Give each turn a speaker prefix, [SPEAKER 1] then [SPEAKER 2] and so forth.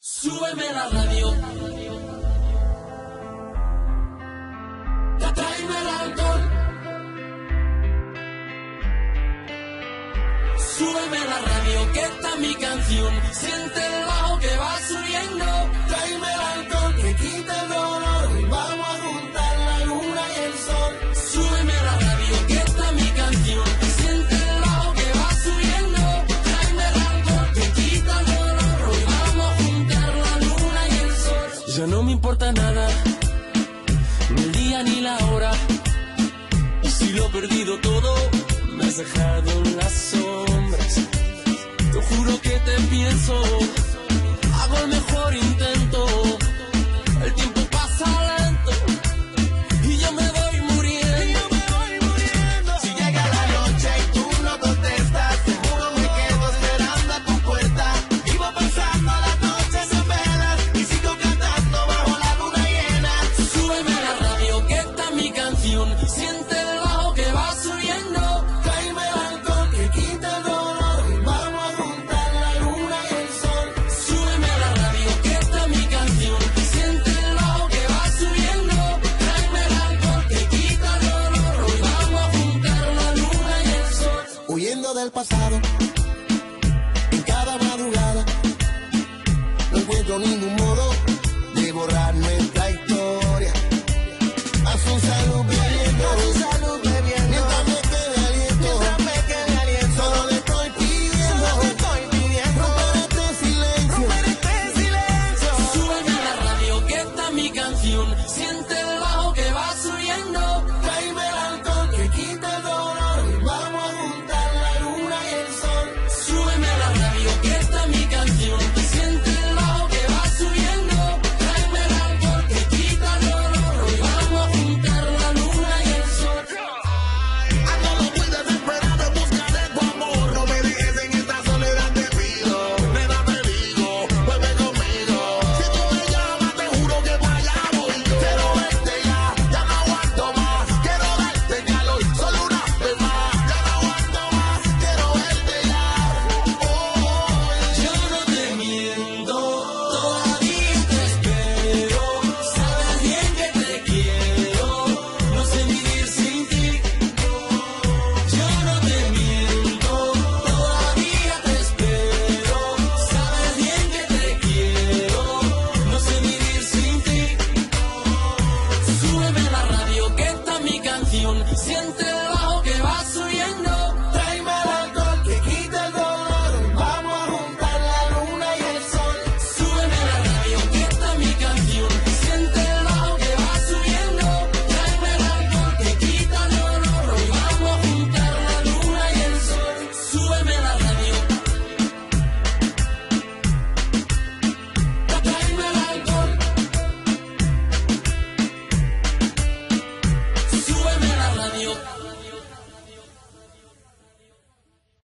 [SPEAKER 1] Súbeme la radio. Tráeme el alcohol. Súbeme la radio, que está mi canción. Siente el bajo que va subiendo. Tráeme el alcohol que quita el dolor. Y vamos a juntar la luna y el sol. Súbeme la radio, que está mi canción. Siente el bajo que va subiendo. Tráeme el alcohol que quita el dolor. Hoy vamos a juntar la luna y el sol. Ya no me importa nada, ni el día ni la hora. Y si lo he perdido todo, me has dejado en las sombras. Te juro que te pienso, hago el mejor intento. El tiempo pasa lento y yo me voy muriendo. Si llega la noche y tú no contestas, seguro me quedo esperando a tu puerta. Vivo pensando las noches en velas y sigo cantando bajo la luna llena. Súbeme la radio, que está mi canción. Siente el bajo que va subiendo. Tráeme el alcohol que quita el dolor. Y vamos a juntar la luna y el sol. Súbeme la radio, que está mi canción. Siente el bajo que va subiendo. Tráeme el alcohol que quita el dolor. Hoy vamos a juntar la luna y el sol. Huyendo del pasado, en cada madrugada no encuentro ningún modo